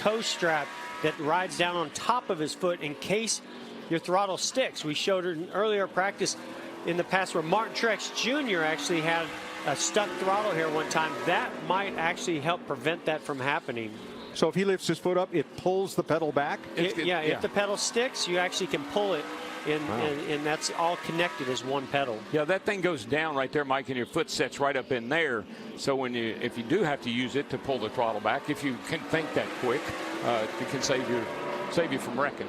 toe strap that rides down on top of his foot in case your throttle sticks. We showed it in earlier practice in the past where Martin Truex Jr. actually had a stuck throttle here one time. That might actually help prevent that from happening. So if he lifts his foot up, it pulls the pedal back? Yeah, if the pedal sticks, you actually can pull it, and that's all connected as one pedal. Yeah, that thing goes down right there, Mike, and your foot sets right up in there. So if you do have to use it to pull the throttle back, if you can think that quick, it can save you from wrecking.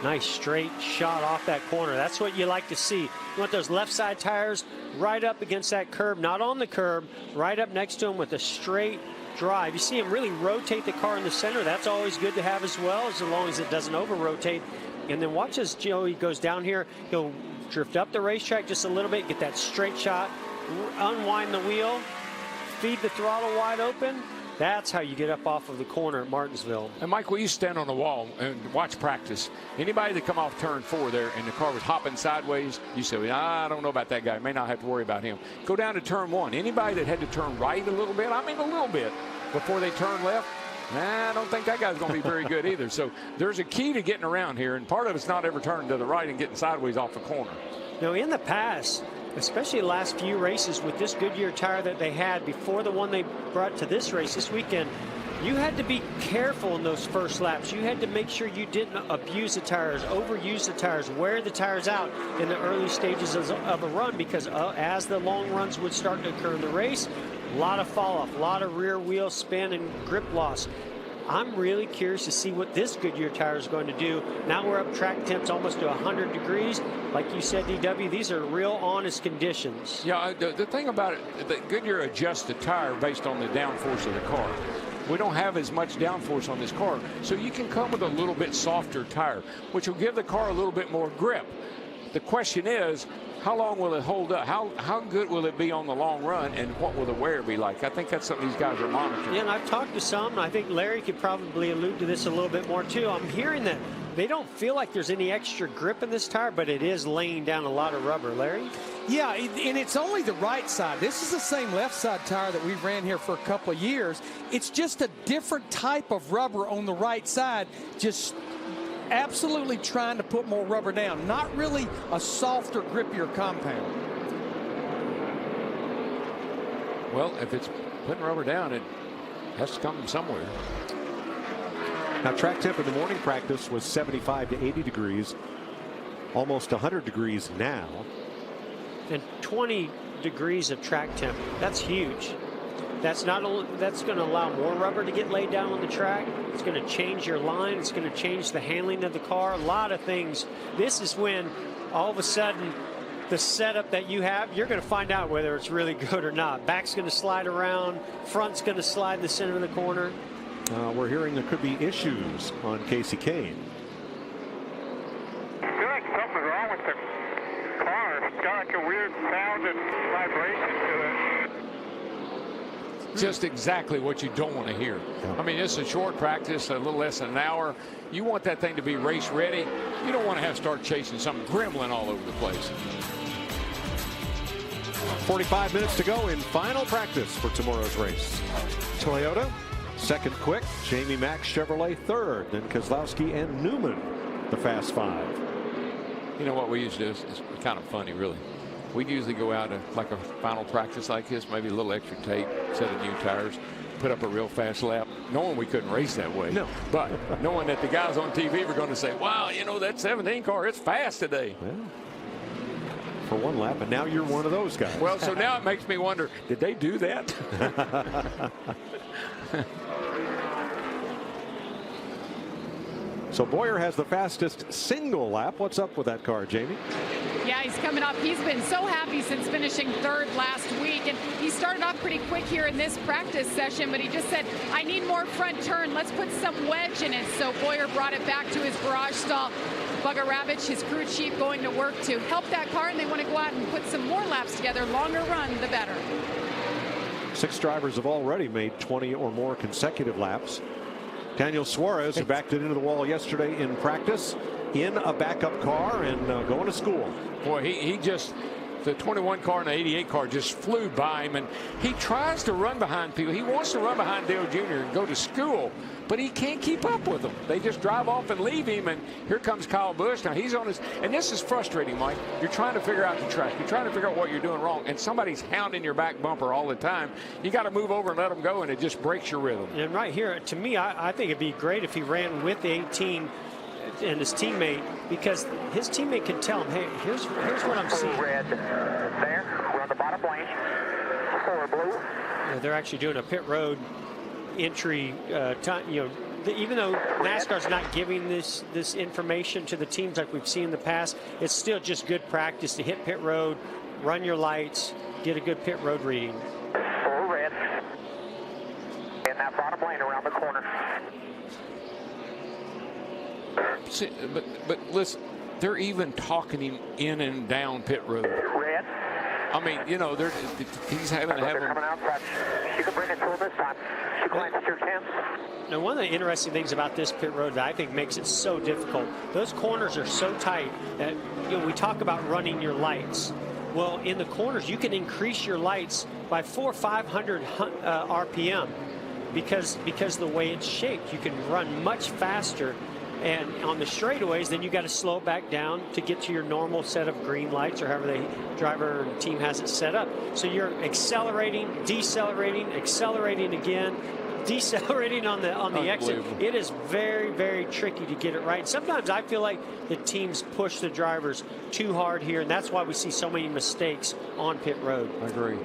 Nice straight shot off that corner. That's what you like to see. You want those left side tires right up against that curb, not on the curb, right up next to him with a straight drive. You see him really rotate the car in the center. That's always good to have as well, as long as it doesn't over-rotate. And then watch as Joey goes down here. He'll drift up the racetrack just a little bit, get that straight shot, unwind the wheel, feed the throttle wide open. That's how you get up off of the corner at Martinsville. And Mike, we used to stand on the wall and watch practice. Anybody that come off turn 4 there and the car was hopping sideways, you say, well, I don't know about that guy. May not have to worry about him. Go down to turn 1. Anybody that had to turn right a little bit, I mean a little bit, before they turn left, I don't think that guy's going to be very good either. So there's a key to getting around here, and part of it's not ever turning to the right and getting sideways off the corner. Now, in the past, especially the last few races with this Goodyear tire that they had before the one they brought to this race this weekend, you had to be careful in those first laps. You had to make sure you didn't abuse the tires, overuse the tires, wear the tires out in the early stages of a run, because as the long runs would start to occur in the race, a lot of fall off, a lot of rear wheel spin and grip loss. I'm really curious to see what this Goodyear tire is going to do. Now we're up track temps almost to 100 degrees. Like you said, DW, these are real honest conditions. Yeah, the thing about it, that Goodyear adjusts the tire based on the downforce of the car. We don't have as much downforce on this car, so you can come with a little bit softer tire, which will give the car a little bit more grip. The question is, how long will it hold up? How good will it be on the long run, and what will the wear be like? I think that's something these guys are monitoring. Yeah, and I've talked to some, and I think Larry could probably allude to this a little bit more too. I'm hearing that they don't feel like there's any extra grip in this tire, but it is laying down a lot of rubber. Larry? Yeah, and it's only the right side. This is the same left side tire that we've ran here for a couple of years. It's just a different type of rubber on the right side, just absolutely trying to put more rubber down, not really a softer, grippier compound. Well, if it's putting rubber down, it has to come from somewhere. Now, track temp in the morning practice was 75 to 80 degrees, almost 100 degrees now. And 20 degrees of track temp. That's huge. That's going to allow more rubber to get laid down on the track. It's going to change your line. It's going to change the handling of the car. A lot of things. This is when all of a sudden the setup that you have, you're going to find out whether it's really good or not. Back's going to slide around. Front's going to slide in the center of the corner. We're hearing there could be issues on Casey Kane. I feel like something's wrong with the car. It's got like a weird sound and vibration to it. Just exactly what you don't want to hear. I mean, it's a short practice, a little less than an hour. You want that thing to be race ready. You don't want to have to start chasing some gremlin all over the place. 45 minutes to go in final practice for tomorrow's race. Toyota, second quick. Jamie Max Chevrolet, third. Then Kozlowski and Newman, the fast 5. You know what we used to do? It's kind of funny, really. We'd usually go out to like a final practice like this, maybe a little extra tape, set of new tires, put up a real fast lap, knowing we couldn't race that way. No. But knowing that the guys on TV were going to say, wow, you know, that 17 car, it's fast today. Well, for one lap, and now you're one of those guys. Well, so now it makes me wonder, did they do that? So Boyer has the fastest single lap. What's up with that car, Jamie? Yeah, he's coming up. He's been so happy since finishing third last week, and he started off pretty quick here in this practice session, but he just said, I need more front turn. Let's put some wedge in it. So Boyer brought it back to his garage stall. Bugger Ravitch, his crew chief, going to work to help that car, and they want to go out and put some more laps together. Longer run, the better. 6 drivers have already made 20 or more consecutive laps. Daniel Suarez, who backed it into the wall yesterday in practice, in a backup car and going to school. Boy, he just The 21 car and the 88 car just flew by him, and he tries to run behind people. He wants to run behind Dale Jr. and go to school, but he can't keep up with them. They just drive off and leave him, and here comes Kyle Busch. Now he's on his, and this is frustrating, Mike. You're trying to figure out the track. You're trying to figure out what you're doing wrong, and somebody's hounding your back bumper all the time. You got to move over and let them go, and it just breaks your rhythm. And right here, to me, I think it'd be great if he ran with the 18 and his teammate, because his teammate can tell him, hey, here's what I'm seeing. Red there. We're on the bottom lane. 4 blue. You know, they're actually doing a pit road entry time. You know, even though NASCAR's not giving this information to the teams like we've seen in the past, it's still just good practice to hit pit road, run your lights, get a good pit road reading. 4 red. In that bottom lane around the corner. See, but listen, they're even talking him in and down pit road. Red. I mean, you know, he's having to have coming out front. You can bring it to him this time. She glances your 10. Now, one of the interesting things about this pit road that I think makes it so difficult, those corners are so tight that, you know, we talk about running your lights. Well, in the corners, you can increase your lights by 400 or 500 RPM because of the way it's shaped. You can run much faster. And on the straightaways, then you got to slow it back down to get to your normal set of green lights, or however the driver or team has it set up. So you're accelerating, decelerating, accelerating again, decelerating on the exit. It is very, very tricky to get it right. And sometimes I feel like the teams push the drivers too hard here, and that's why we see so many mistakes on pit road. I agree.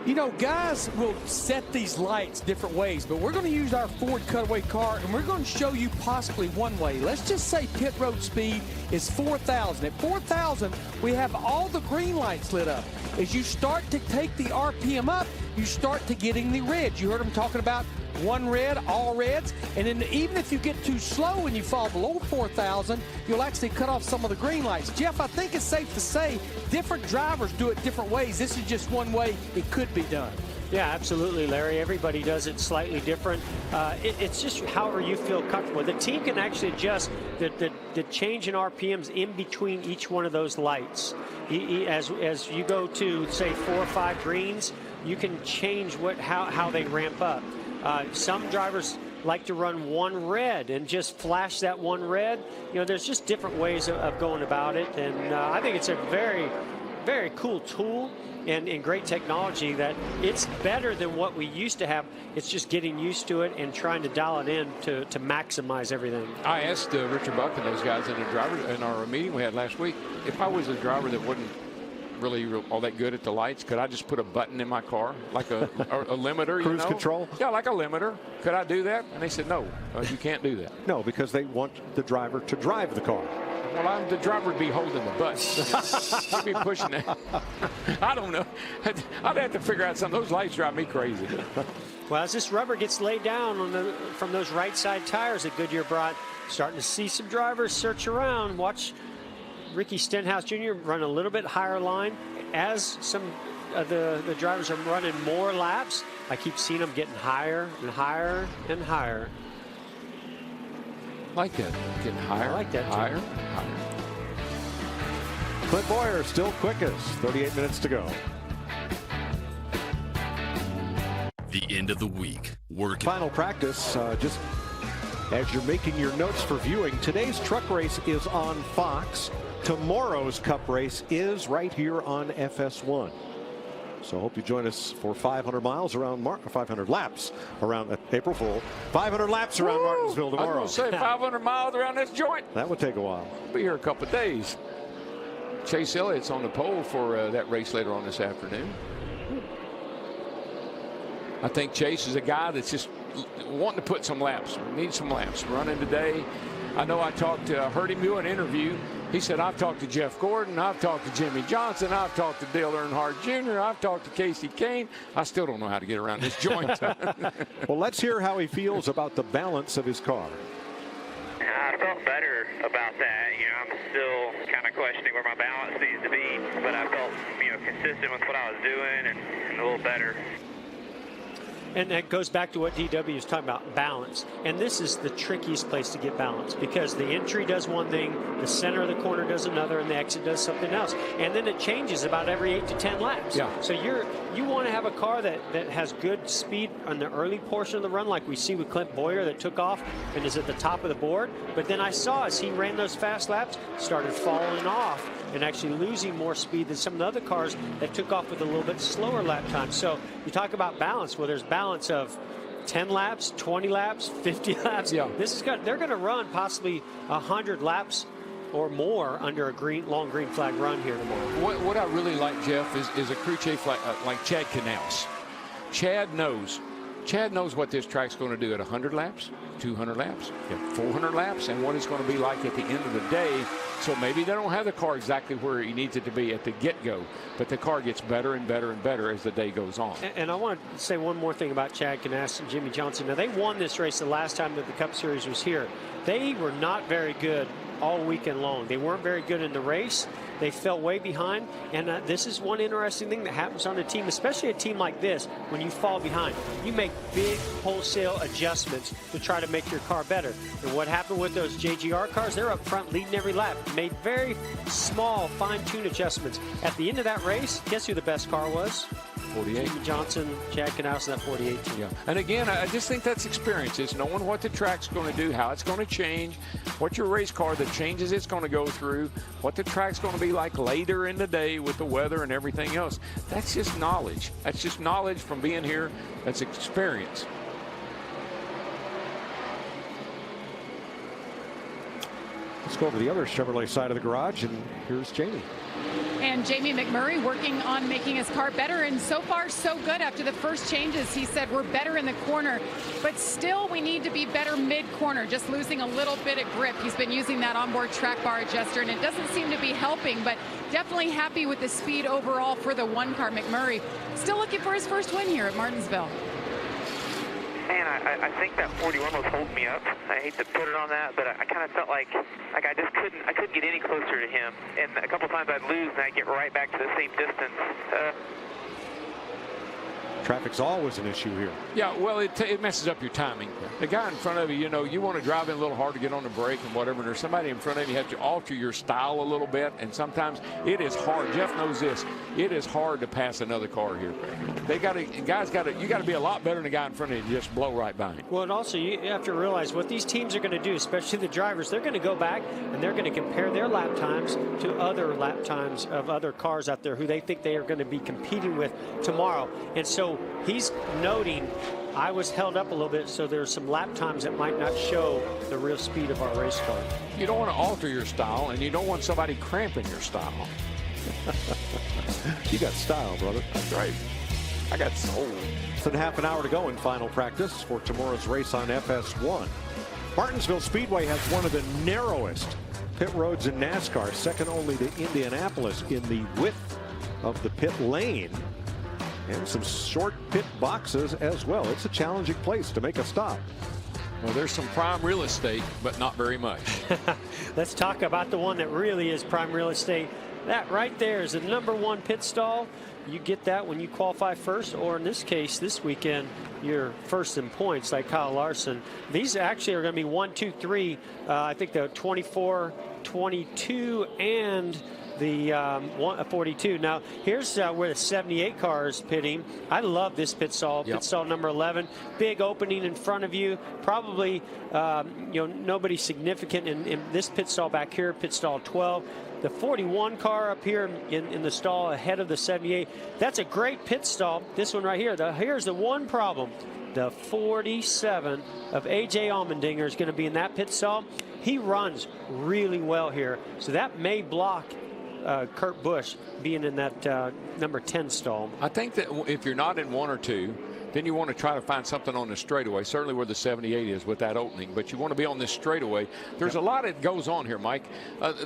You know, guys will set these lights different ways, but we're going to use our Ford cutaway car, and we're going to show you possibly one way. Let's just say pit road speed is 4,000. At 4,000, we have all the green lights lit up. As you start to take the RPM up, you start to getting the reds. You heard them talking about one red, all reds, and then even if you get too slow and you fall below 4,000, you'll actually cut off some of the green lights. Jeff, I think it's safe to say different drivers do it different ways. This is just one way it could be done. Yeah, absolutely, Larry. Everybody does it slightly different. It's just however you feel comfortable. The team can actually adjust the change in RPMs in between each one of those lights. As you go to, say, 4 or 5 greens, you can change how they ramp up. Some drivers like to run one red and just flash that one red. You know, there's just different ways of going about it. And I think it's a very, very cool tool and great technology that it's better than what we used to have. It's just getting used to it and trying to dial it in to maximize everything. I asked Richard Buck and those guys in our meeting we had last week, if I was a driver that wasn't really all that good at the lights, could I just put a button in my car, like a limiter? Cruise control? Yeah, like a limiter. Could I do that? And they said, no, you can't do that. No, because they want the driver to drive the car. Well, the driver would be holding the button. He'd be pushing that. I don't know. I'd have to figure out something. Those lights drive me crazy. Well, as this rubber gets laid down from those right side tires that Goodyear brought, starting to see some drivers search around. Watch Ricky Stenhouse Jr. run a little bit higher line. As some of the drivers are running more laps, I keep seeing them getting higher and higher and higher. Like that. Getting higher. I like that too. Higher. Higher. Clint Boyer still quickest. 38 minutes to go. The end of the week. Working. Final practice, just as you're making your notes for viewing, today's truck race is on Fox. Tomorrow's Cup race is right here on FS1. So I hope you join us for 500 miles around 500 laps around April Fool. 500 laps around Martinsville tomorrow. I was going to say 500 miles around this joint. That would take a while. Be here a couple of days. Chase Elliott's on the pole for that race later on this afternoon. I think Chase is a guy that's just wanting to put some laps, needs some laps, running today. I know I heard him do an interview. He said, I've talked to Jeff Gordon, I've talked to Jimmy Johnson, I've talked to Dale Earnhardt Jr., I've talked to Casey Kane. I still don't know how to get around this joint. Well, let's hear how he feels about the balance of his car. I felt better about that. You know, I'm still kind of questioning where my balance needs to be, but I felt, consistent with what I was doing and a little better. And that goes back to what DW was talking about, balance. And this is the trickiest place to get balance because the entry does one thing, the center of the corner does another, and the exit does something else. And then it changes about every 8 to 10 laps. Yeah. So you want to have a car that has good speed on the early portion of the run, like we see with Clint Boyer that took off and is at the top of the board. But then I saw as he ran those fast laps, started falling off and actually losing more speed than some of the other cars that took off with a little bit slower lap time. So you talk about balance. Well, there's balance of 10 laps, 20 laps, 50 laps. Yeah. They're going to run possibly 100 laps or more under a long green flag run here tomorrow. What I really like, Jeff, is a crew chief like Chad Knaus. Chad knows what this track's going to do at 100 laps, 200 laps, 400 laps, and what it's going to be like at the end of the day. So maybe they don't have the car exactly where he needs it to be at the get-go, but the car gets better and better and better as the day goes on. And I want to say one more thing about Chad Knaus and Jimmy Johnson. Now, they won this race the last time that the Cup Series was here. They were not very good all weekend long. They weren't very good in the race. They fell way behind. And this is one interesting thing that happens on a team, especially a team like this. When you fall behind, you make big wholesale adjustments to try to make your car better. And what happened with those JGR cars? They're up front leading every lap. Made very small, fine-tuned adjustments. At the end of that race, guess who the best car was? 48. Jimmy Johnson, Chad Knaus, that 48 team. Yeah. And again, I just think that's experience. It's knowing what the track's going to do, how it's going to change, what your race car, the changes it's going to go through, what the track's going to be like later in the day with the weather and everything else. That's just knowledge. That's just knowledge from being here. That's experience. Let's go over to the other Chevrolet side of the garage, and here's Jamie. And Jamie McMurray working on making his car better, and so far so good. After the first changes, he said we're better in the corner, but still we need to be better mid-corner, just losing a little bit of grip. He's been using that onboard track bar adjuster, and it doesn't seem to be helping, but definitely happy with the speed overall for the one car. McMurray still looking for his first win here at Martinsville. Man, I think that 41 was holding me up. I hate to put it on that, but I kind of felt like I just couldn't get any closer to him. And a couple times I'd lose and I'd get right back to the same distance. Traffic's always an issue here. Yeah, well, it messes up your timing. The guy in front of you, you want to drive in a little hard to get on the brake and whatever, and there's somebody in front of you, you have to alter your style a little bit, and sometimes it is hard. Jeff knows this. It is hard to pass another car here. You got to be a lot better than the guy in front of you to just blow right by him. Well, and also you have to realize what these teams are going to do, especially the drivers. They're going to go back and they're going to compare their lap times to other lap times of other cars out there who they think they are going to be competing with tomorrow. And so he's noting, I was held up a little bit, so there's some lap times that might not show the real speed of our race car. You don't want to alter your style, and you don't want somebody cramping your style. You got style, brother. That's right. I got soul. Less than half an hour to go in final practice for tomorrow's race on FS1. Martinsville Speedway has one of the narrowest pit roads in NASCAR, second only to Indianapolis in the width of the pit lane. And some short pit boxes as well. It's a challenging place to make a stop. Well, there's some prime real estate, but not very much. Let's talk about the one that really is prime real estate. That right there is the #1 pit stall. You get that when you qualify first, or in this case, this weekend, you're first in points like Kyle Larson. These actually are going to be 1, 2, 3. I think the 24, 22, and the 42. Now, here's where the 78 car is pitting. I love this pit stall. Yep. Pit stall number 11. Big opening in front of you. Probably, nobody significant in this pit stall back here, pit stall 12. The 41 car up here in the stall ahead of the 78. That's a great pit stall. This one right here. Here's the one problem. The 47 of A.J. Allmendinger is going to be in that pit stall. He runs really well here. So that may block Kurt Busch being in that number 10 stall. I think that if you're not in 1 or 2, then you want to try to find something on the straightaway, certainly where the 78 is with that opening. But you want to be on this straightaway. There's a lot that goes on here, Mike.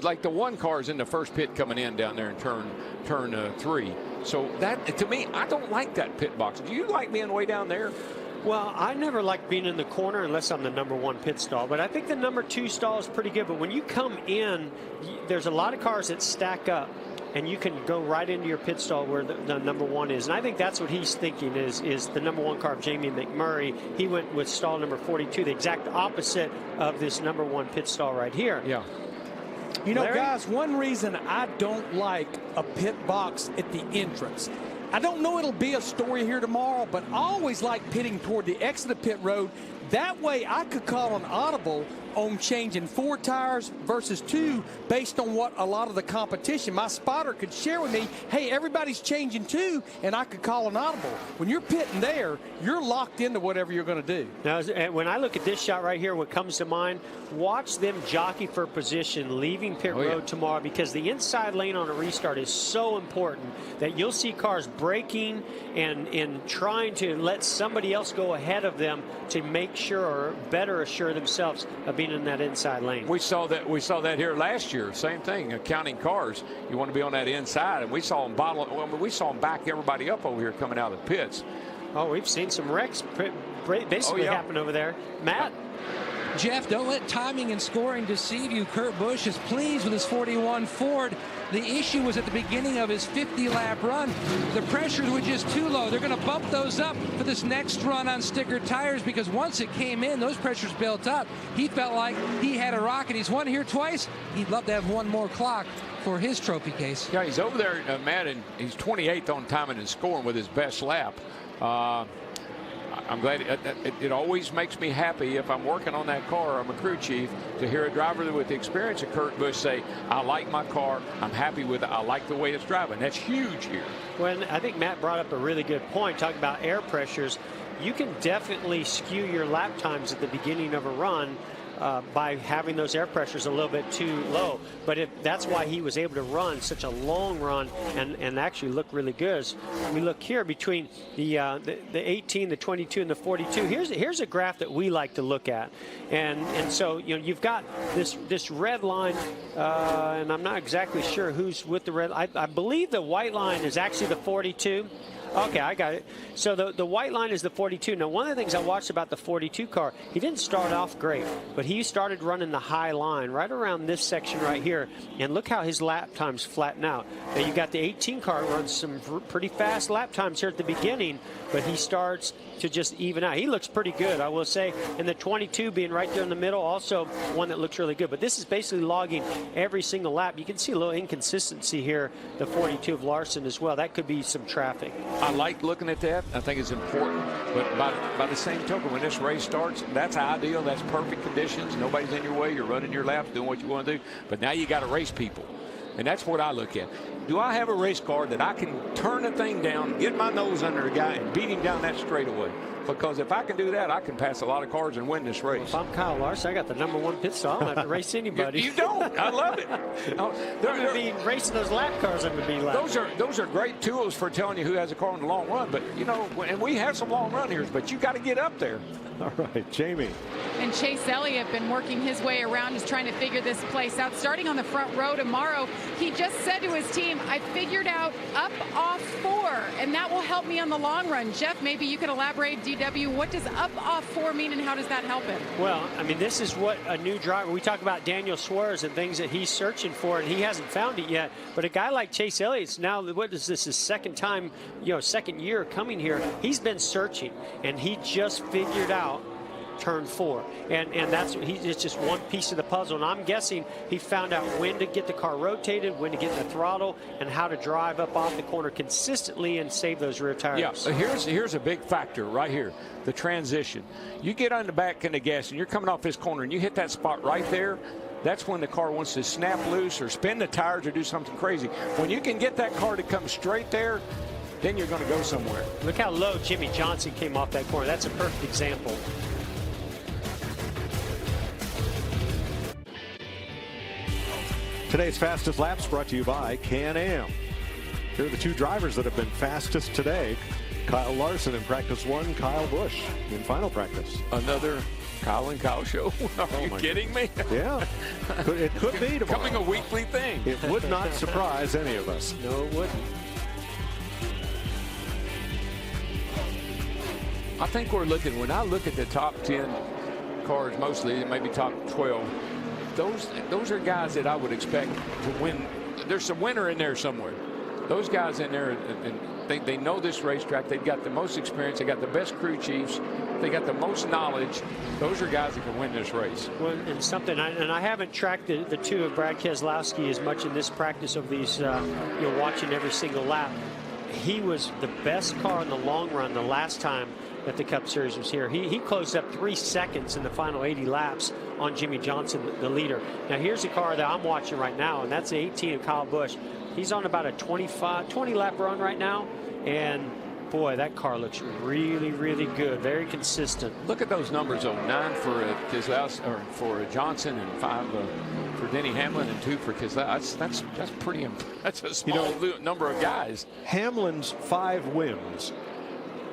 Like the one car is in the first pit coming in down there in turn 3. So that, to me, I don't like that pit box. Do you like being way down there? Well, I never like being in the corner unless I'm the #1 pit stall, but I think the #2 stall is pretty good. But when you come in, there's a lot of cars that stack up, and you can go right into your pit stall where the number 1 is. And I think that's what he's thinking is the number 1 car of Jamie McMurray. He went with stall number 42, the exact opposite of this number 1 pit stall right here. Yeah. You know, Larry? guys, one reason I don't like a pit box at the entrance, I don't know it'll be a story here tomorrow, but I always like pitting toward the exit of pit road. That way I could call an audible on changing 4 tires versus 2 based on what a lot of the competition. My spotter could share with me, hey, everybody's changing 2, and I could call an audible. When you're pitting there, you're locked into whatever you're going to do. Now, when I look at this shot right here, what comes to mind, watch them jockey for position leaving pit road tomorrow, because the inside lane on a restart is so important that you'll see cars braking and trying to let somebody else go ahead of them to make sure or better assure themselves of being in that inside lane. We saw that here last year. Same thing, counting cars. You want to be on that inside, and we saw them back everybody up over here coming out of the pits. Oh, we've seen some wrecks basically happen over there. Matt? Jeff, don't let timing and scoring deceive you. Kurt Busch is pleased with his 41 Ford. The issue was at the beginning of his 50-lap run. The pressures were just too low. They're going to bump those up for this next run on sticker tires, because once it came in, those pressures built up. He felt like he had a rocket. He's won here twice. He'd love to have one more clock for his trophy case. Yeah, he's over there, Matt, and he's 28th on timing and scoring with his best lap. I'm glad it always makes me happy if I'm working on that car. I'm a crew chief, to hear a driver with the experience of Kurt Busch say, I like my car, I'm happy with it, I like the way it's driving. That's huge here. Well, I think Matt brought up a really good point talking about air pressures. You can definitely skew your lap times at the beginning of a run by having those air pressures a little bit too low. But that's why he was able to run such a long run and actually look really good. As we look here between the 18, the 22, and the 42. Here's a graph that we like to look at. And so, you know, you've got this red line, and I'm not exactly sure who's with the red. I believe the white line is actually the 42. Okay, I got it. So the white line is the 42. Now, one of the things I watched about the 42 car, he didn't start off great, but he started running the high line right around this section right here. And look how his lap times flatten out. Now, you got the 18 car runs some pretty fast lap times here at the beginning, but he starts to just even out. He looks pretty good, I will say. And the 22 being right there in the middle, also one that looks really good. But this is basically logging every single lap. You can see a little inconsistency here, the 42 of Larson as well. That could be some traffic. I like looking at that. I think it's important. But by the same token, when this race starts, that's ideal. That's perfect conditions. Nobody's in your way. You're running your laps, doing what you want to do. But now you got to race people. And that's what I look at. Do I have a race car that I can turn the thing down, get my nose under a guy, and beat him down that straightaway? Because if I can do that, I can pass a lot of cars and win this race. Well, if I'm Kyle Larson, I got the #1 pit stall. I don't have to race anybody. You don't. I love it. I'm going to be racing those lap cars. I'm going to be lapping. Those are great tools for telling you who has a car in the long run. But, you know, and we have some long run here, but you got to get up there. All right, Jamie. And Chase Elliott been working his way around, just trying to figure this place out. Starting on the front row tomorrow, he just said to his team, I figured out up off 4, and that will help me on the long run. Jeff, maybe you could elaborate, DW, what does up off 4 mean and how does that help him? Well, I mean, this is what a new driver, we talk about Daniel Suarez and things that he's searching for, and he hasn't found it yet. But a guy like Chase Elliott's now, what is this, his second time, second year coming here. He's been searching, and he just figured out turn 4, and it's just one piece of the puzzle. And I'm guessing he found out when to get the car rotated, when to get in the throttle, and how to drive up off the corner consistently and save those rear tires. Yeah, here's a big factor right here, the transition. You get on the back in the gas and you're coming off this corner and you hit that spot right there. That's when the car wants to snap loose or spin the tires or do something crazy. When you can get that car to come straight there, then you're going to go somewhere. Look how low Jimmy Johnson came off that corner. That's a perfect example. Today's fastest laps brought to you by Can-Am. Here are the 2 drivers that have been fastest today. Kyle Larson in practice 1, Kyle Busch in final practice. Another Kyle and Kyle show? Are you kidding me? Yeah, it could be tomorrow. Becoming a weekly thing. It would not surprise any of us. No, it wouldn't. I think we're looking, when I look at the top 10 cars mostly, maybe top 12, those are guys that I would expect to win there's some winner in there somewhere. Those guys in there, and they know this racetrack. They've got the most experience. They got the best crew chiefs. They got the most knowledge. Those are guys that can win this race. Well, and something, and I haven't tracked the two of Brad Keselowski as much in this practice of these, watching every single lap. He was the best car in the long run the last time that the Cup Series was here. He closed up 3 seconds in the final 80 laps on Jimmy Johnson, the leader. Now here's a car that I'm watching right now, and that's the 18 of Kyle Busch. He's on about a 20 lap run right now, and boy, that car looks really, really good, very consistent. Look at those numbers, though. 9 for Keselowski, or for Johnson, and 5 for Denny Hamlin, and 2 for Keselowski. That's pretty. That's a small number of guys. Hamlin's 5 wins.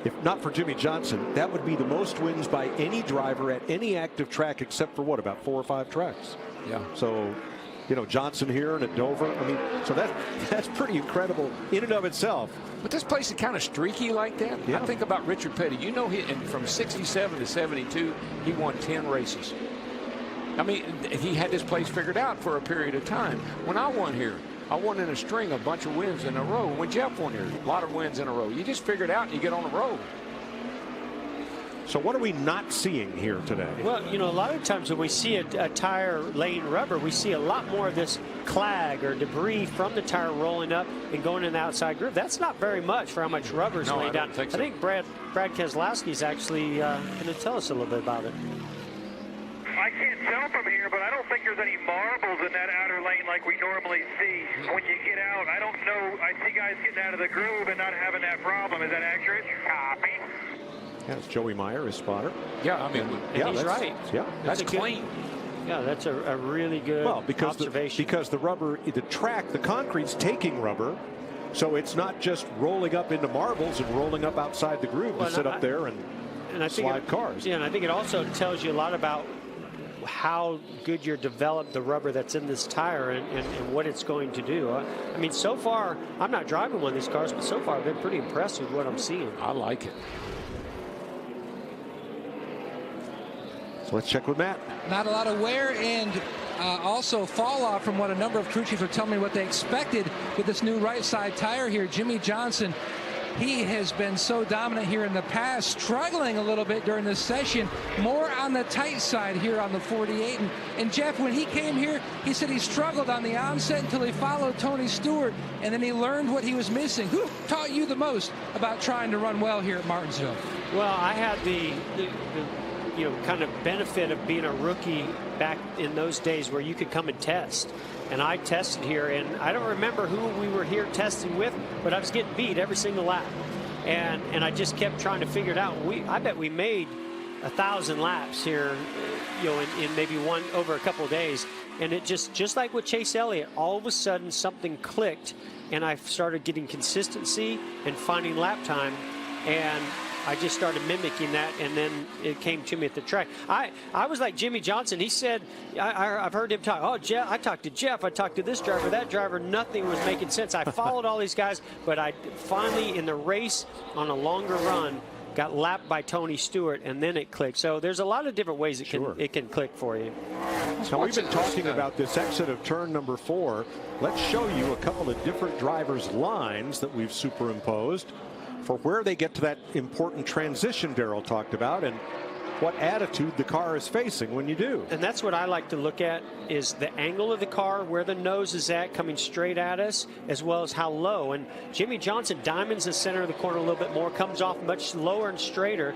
If not for Jimmy Johnson, that would be the most wins by any driver at any active track except for about 4 or 5 tracks. Yeah. So, Johnson here and at Dover. I mean, so that's pretty incredible in and of itself. But this place is kind of streaky like that. Yeah. I think about Richard Petty. And from 67 to 72, he won 10 races. I mean, he had this place figured out for a period of time. When I won here, I won in a string, a bunch of wins in a row. When Jeff won here, a lot of wins in a row. You just figure it out and you get on the road. So what are we not seeing here today? Well, a lot of times when we see a tire laying rubber, we see a lot more of this clag or debris from the tire rolling up and going in the outside groove. That's not very much for how much rubber is laying down. I think Brad Keselowski is actually going to tell us a little bit about it. I can't tell from here, but I don't think there's any marbles in that outer lane like we normally see. When you get out, I don't know. I see guys getting out of the groove and not having that problem. Is that accurate? Copy. Yeah, it's Joey Meyer, his spotter. Yeah, I mean, he's right. Yeah, that's clean. Yeah, that's a really good observation. Because the rubber, the track, the concrete's taking rubber, so it's not just rolling up into marbles and rolling up outside the groove to sit up there and slide cars. Yeah, and I think it also tells you a lot about how good you're developed the rubber that's in this tire and what it's going to do. I mean, so far, I'm not driving one of these cars, but so far I've been pretty impressed with what I'm seeing. I like it. So let's check with Matt. Not a lot of wear and also fall off from what a number of crew chiefs are telling me what they expected with this new right side tire here. Jimmy Johnson, he has been so dominant here in the past, struggling a little bit during this session, more on the tight side here on the 48. And Jeff, when he came here, he said he struggled on the onset until he followed Tony Stewart, and then he learned what he was missing. Who taught you the most about trying to run well here at Martinsville? Well, I had the kind of benefit of being a rookie back in those days where you could come and test. And I tested here, and I don't remember who we were here testing with, but I was getting beat every single lap. And I just kept trying to figure it out. I bet we made 1,000 laps here, in maybe over a couple of days. And it just like with Chase Elliott, all of a sudden something clicked, and I started getting consistency and finding lap time. And I just started mimicking that, and then it came to me at the track. I was like Jimmy Johnson. He said, I've heard him talk. Oh, Jeff, I talked to Jeff. I talked to this driver, that driver. Nothing was making sense. I followed all these guys, but I finally, in the race on a longer run, got lapped by Tony Stewart, and then it clicked. So there's a lot of different ways it can click for you. Now, we've been talking about this exit of turn number 4. Let's show you a couple of different drivers' lines that we've superimposed for where they get to that important transition Darrell talked about and what attitude the car is facing when you do. And that's what I like to look at, is the angle of the car, where the nose is at coming straight at us, as well as how low. And Jimmy Johnson diamonds the center of the corner a little bit more, comes off much lower and straighter.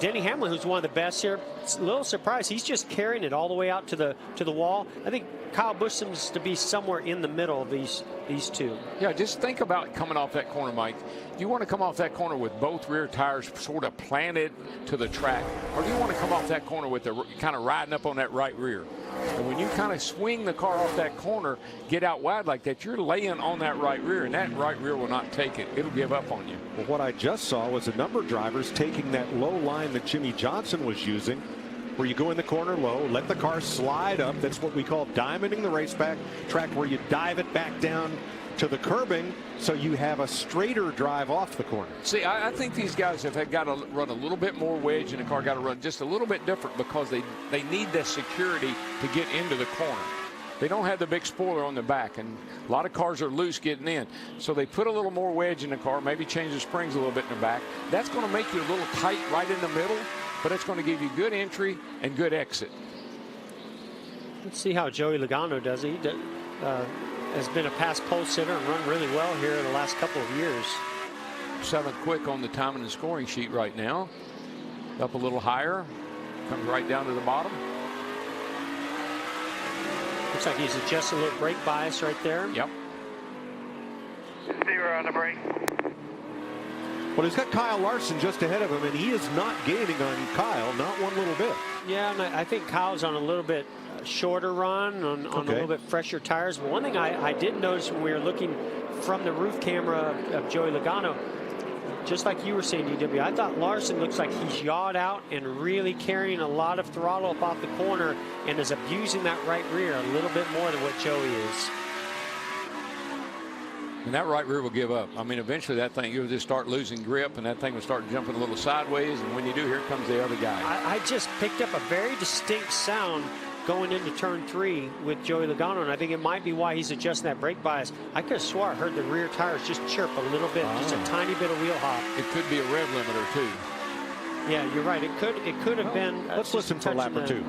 Denny Hamlin, who's one of the best here, it's a little surprised. He's just carrying it all the way out to the wall. I think Kyle Busch seems to be somewhere in the middle of these two. Yeah, just think about coming off that corner, Mike. Do you want to come off that corner with both rear tires sort of planted to the track, or do you want to come off that corner with the kind of riding up on that right rear? And when you kind of swing the car off that corner, get out wide like that, you're laying on that right rear, and that right rear will not take it. It'll give up on you. Well, what I just saw was a number of drivers taking that low line that Jimmy Johnson was using, where you go in the corner low, let the car slide up. That's what we call diamonding the racetrack, where you dive it back down to the curbing so you have a straighter drive off the corner. See, I think these guys have got to run a little bit more wedge, and the car got to run just a little bit different because they need that security to get into the corner. they don't have the big spoiler on the back, and a lot of cars are loose getting in. So they put a little more wedge in the car, maybe change the springs a little bit in the back. That's going to make you a little tight right in the middle, but it's going to give you good entry and good exit. Let's see how Joey Logano does. He has been a past pole sitter and run really well here in the last couple of years. 7th quick on the timing and scoring sheet right now. Up a little higher, comes right down to the bottom. Looks like he's adjusting a little brake bias right there. Yep. 0 on the brake. Well, he's got Kyle Larson just ahead of him, and he is not gaining on Kyle, not one little bit. Yeah, and I think Kyle's on a little bit shorter run, on a little bit fresher tires. But one thing I did notice when we were looking from the roof camera of Joey Logano, just like you were saying, DW, I thought Larson looks like he's yawed out and really carrying a lot of throttle up off the corner and is abusing that right rear a little bit more than what Joey is. And that right rear will give up. I mean, eventually that thing, you'll just start losing grip, and that thing will start jumping a little sideways. And when you do, here comes the other guy. I just picked up a very distinct sound going into turn 3 with Joey Logano, and I think it might be why he's adjusting that brake bias. I could have swore I heard the rear tires just chirp a little bit, just a tiny bit of wheel hop. It could be a rev limiter too. Yeah, you're right. It could have been. Let's listen for a lap or two.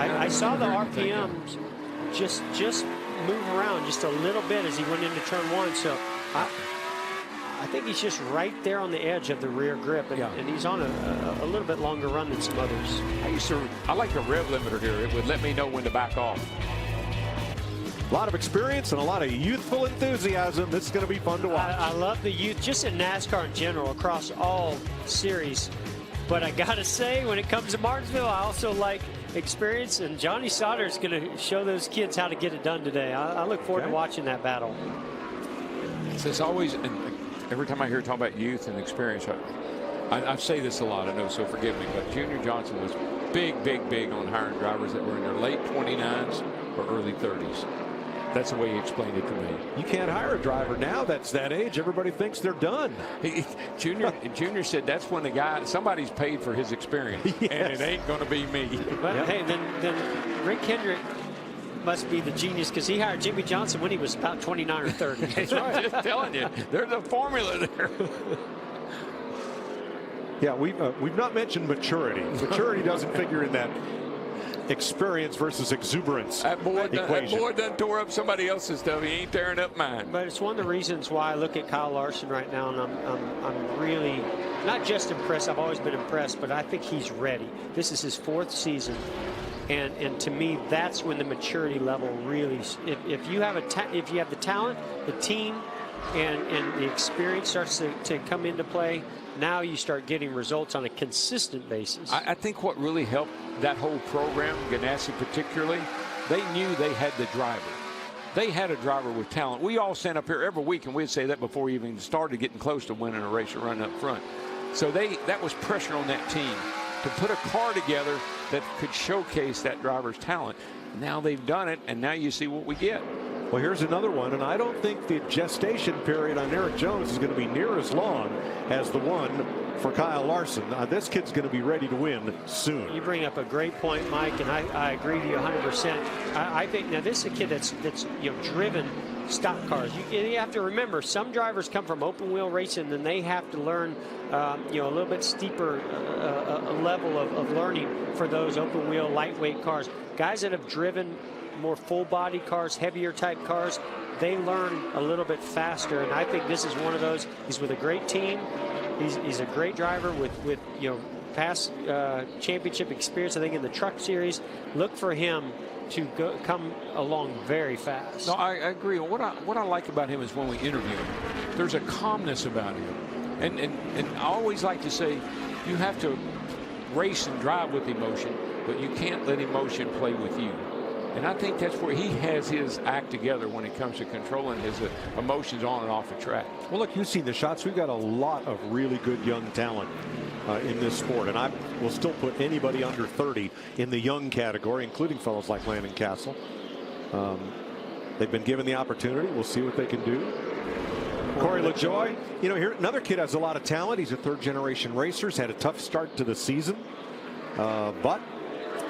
I saw the RPMs just move around just a little bit as he went into turn 1. So I think he's just right there on the edge of the rear grip, and he's on a little bit longer run than some others. I like the rev limiter here. It would let me know when to back off. A lot of experience and a lot of youthful enthusiasm. This is going to be fun to watch. I love the youth, just in NASCAR in general, across all series. But I got to say, when it comes to Martinsville, I also like experience, and Johnny Sauter is going to show those kids how to get it done today. I look forward to watching that battle. It's always, and every time I hear talk about youth and experience, I say this a lot, I know, so forgive me, but Junior Johnson was big on hiring drivers that were in their late 29s or early 30s. That's the way he explained it to me. You can't hire a driver now that's that age. Everybody thinks they're done. Junior said that's when the guy, somebody's paid for his experience, yes. And it ain't going to be me. But hey, then Rick Hendrick must be the genius, because he hired Jimmy Johnson when he was about 29 or 30. That's right. I'm just telling you, there's a formula there. Yeah, we've not mentioned maturity. Maturity doesn't figure in that experience versus exuberance equation. That boy done tore up somebody else's stuff. He ain't tearing up mine. But it's one of the reasons why I look at Kyle Larson right now, and I'm really not just impressed. I've always been impressed, but I think he's ready. This is his 4th season, and to me, that's when the maturity level really. If you have the talent, the team, and the experience starts to come into play, now you start getting results on a consistent basis. I think what really helped that whole program, Ganassi particularly, they knew they had the driver. They had a driver with talent. We all stand up here every week, and we'd say that before we even started getting close to winning a race or running up front. So that was pressure on that team to put a car together that could showcase that driver's talent. Now they've done it, and now you see what we get. Well, here's another one, and I don't think the gestation period on Eric Jones is going to be near as long as the one for Kyle Larson. This kid's going to be ready to win soon. You bring up a great point, Mike, and I agree with you 100%. I think now this is a kid that's driven stock cars. You have to remember, some drivers come from open wheel racing, and they have to learn a little bit steeper level of learning for those open wheel lightweight cars. Guys that have driven more full body cars, heavier type cars, they learn a little bit faster, and I think this is one of those. He's with a great team. He's a great driver with past championship experience. I think in the truck series, look for him to come along very fast. No, I agree. What I like about him is when we interview him, there's a calmness about him, and I always like to say, you have to race and drive with emotion, but you can't let emotion play with you. And I think that's where he has his act together when it comes to controlling his emotions on and off the track. Well, look, you've seen the shots. We've got a lot of really good young talent in this sport. And I will still put anybody under 30 in the young category, including fellows like Landon Castle. They've been given the opportunity. We'll see what they can do. Corey LaJoie, you know, here another kid has a lot of talent. He's a third-generation racer. He's had a tough start to the season, but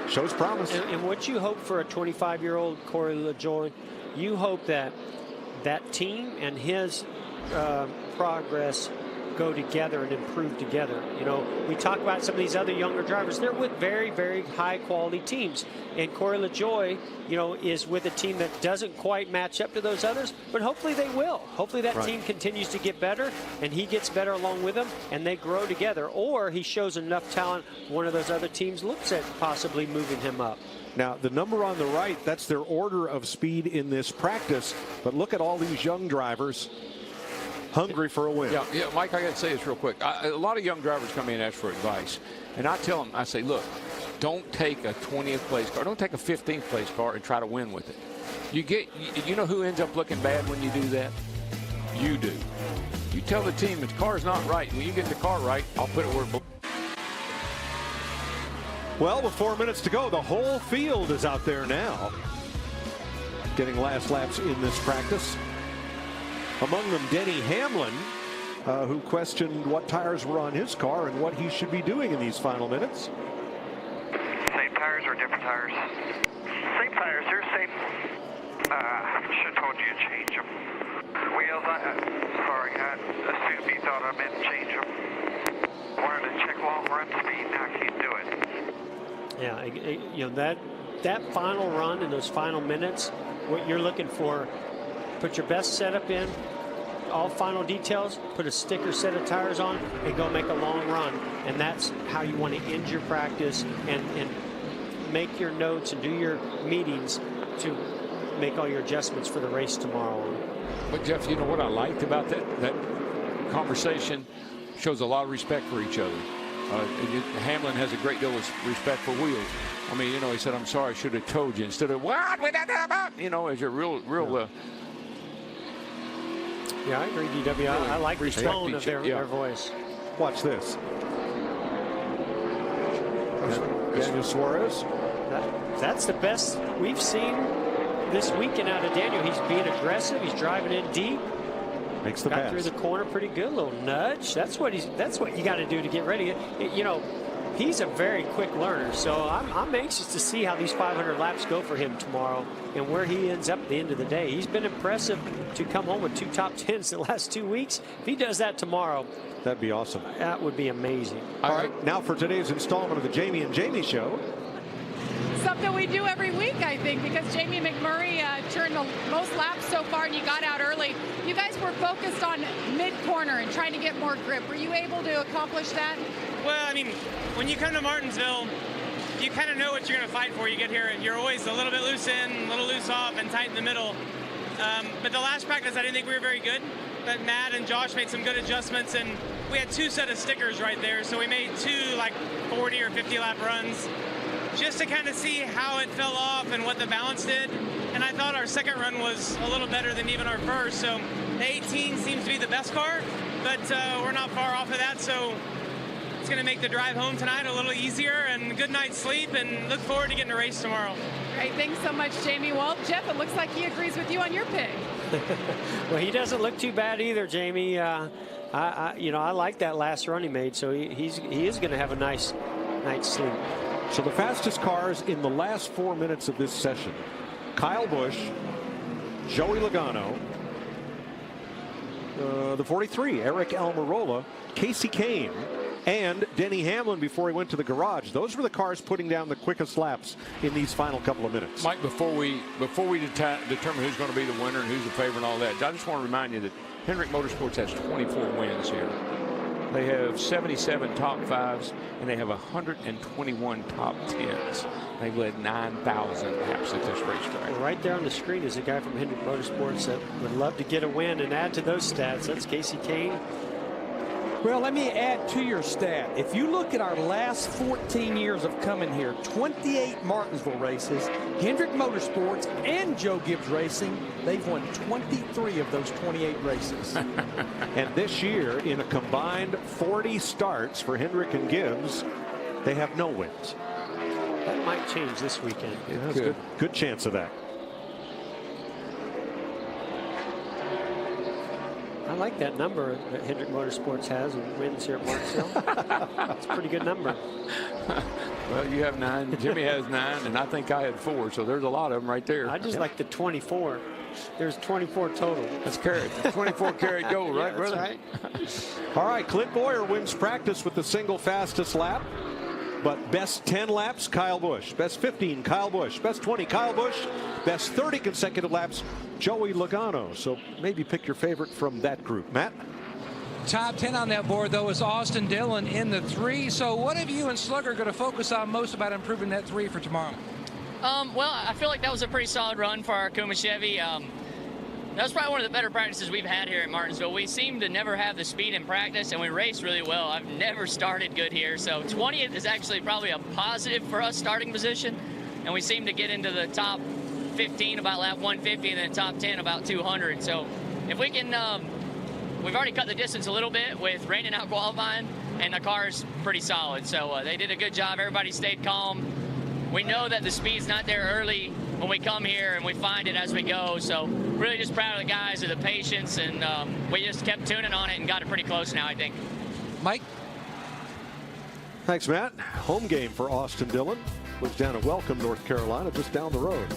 shows promise. And what you hope for a 25-year-old Corey LaJoie, you hope that that team and his progress go together and improve together. You know, we talk about some of these other younger drivers. They're with very, very high-quality teams. And Corey LaJoie, you know, is with a team that doesn't quite match up to those others, but hopefully they will. Hopefully that team continues to get better, and he gets better along with them, and they grow together. Or he shows enough talent, one of those other teams looks at possibly moving him up. Now, the number on the right, that's their order of speed in this practice. But look at all these young drivers hungry for a win. Yeah, Mike, I got to say this real quick. A lot of young drivers come in and ask for advice. And I tell them, I say, look, don't take a 20th place car. Don't take a 15th place car and try to win with it. You know who ends up looking bad when you do that? You do. You tell the team, if the car's not right, when you get the car right, I'll put it where it belongs. Well, with 4 minutes to go, the whole field is out there now, getting last laps in this practice. Among them, Denny Hamlin, who questioned what tires were on his car and what he should be doing in these final minutes. Same tires or different tires? Same tires, sir. Same. Should have told you to change them. Wheels, sorry, I assumed you thought I meant change them. Wanted to check long run speed, now I can't do it. Yeah, you know, that final run in those final minutes, what you're looking for, put your best setup in, all final details, put a sticker set of tires on, and go make a long run. And that's how you want to end your practice and make your notes and do your meetings to make all your adjustments for the race tomorrow. But Jeff, you know what I liked about that conversation? Shows a lot of respect for each other. Hamlin has a great deal of respect for Wheels. I mean, you know, he said, I'm sorry, I should have told you, instead of, what? You know, as a real yeah, I agree, DW. I like the tone of their voice. Watch this. Daniel Suarez. That's the best we've seen this weekend out of Daniel. He's being aggressive. He's driving in deep. Makes the Got pass. through the corner pretty good. A little nudge. That's what you got to do to get ready. You know, he's a very quick learner. So I'm anxious to see how these 500 laps go for him tomorrow and where he ends up at the end of the day. He's been impressive to come home with 2 top 10s the last 2 weeks. If he does that tomorrow, that'd be awesome. That would be amazing. All right, now for today's installment of the Jamie and Jamie Show. Something we do every week, I think, because Jamie McMurray turned the most laps so far and you got out early. You guys were focused on mid-corner and trying to get more grip. Were you able to accomplish that? Well, I mean, when you come to Martinsville, you kind of know what you're going to fight for. You get here, you're always a little bit loose in, a little loose off, and tight in the middle. But the last practice, I didn't think we were very good. But Matt and Josh made some good adjustments, and we had 2 set of stickers right there. So we made 2 like 40 or 50 lap runs just to kind of see how it fell off and what the balance did. And I thought our second run was a little better than even our first. So the 18 seems to be the best car, but we're not far off of that. So it's going to make the drive home tonight a little easier, and a good night's sleep, and look forward to getting a race tomorrow. Great, thanks so much, Jamie. Well, Jeff, it looks like he agrees with you on your pick. Well, he doesn't look too bad either, Jamie. You know, I like that last run he made, so he is going to have a nice night's sleep. So the fastest cars in the last 4 minutes of this session: Kyle Busch, Joey Logano, the 43, Eric Almirola, Casey Kane, and Denny Hamlin before he went to the garage. Those were the cars putting down the quickest laps in these final couple of minutes. Mike, before we determine who's going to be the winner and who's the favorite and all that, I just want to remind you that Hendrick Motorsports has 24 wins here. They have 77 top 5s, and they have 121 top 10s. They've led 9,000 laps at this racetrack. Well, right there on the screen is a guy from Hendrick Motorsports that would love to get a win and add to those stats. That's Casey Kane. Well, let me add to your stat. If you look at our last 14 years of coming here, 28 Martinsville races, Hendrick Motorsports and Joe Gibbs Racing, they've won 23 of those 28 races. And this year, in a combined 40 starts for Hendrick and Gibbs, they have no wins. That might change this weekend. Yeah, good chance of that. I like that number that Hendrick Motorsports has and wins here at Martinsville. It's a pretty good number. Well, you have 9, Jimmy has 9, and I think I had 4, so there's a lot of them right there. I just like the 24. There's 24 total. That's carrot. 24 karat gold, right, Yeah, brother? that's right. All right, Clint Boyer wins practice with the single fastest lap. But best 10 laps, Kyle Busch. Best 15, Kyle Busch. Best 20, Kyle Busch. Best 30 consecutive laps, Joey Logano. So maybe pick your favorite from that group. Matt? Top 10 on that board, though, is Austin Dillon in the 3. So what have you and Slugger going to focus on most about improving that 3 for tomorrow? Well, I feel like that was a pretty solid run for our Kuma Chevy. That was probably one of the better practices we've had here at Martinsville. We seem to never have the speed in practice, and we race really well. I've never started good here, so 20th is actually probably a positive for us starting position, and we seem to get into the top 15 about lap 150 and then top 10 about 200. So if we can, we've already cut the distance a little bit with raining out qualifying, and the car's pretty solid. So they did a good job. Everybody stayed calm. We know that the speed's not there early when we come here, and we find it as we go. So really just proud of the guys of the patience, and we just kept tuning on it and got it pretty close now, I think. Mike? Thanks, Matt. Home game for Austin Dillon. Lives down in Welcome, North Carolina, just down the road.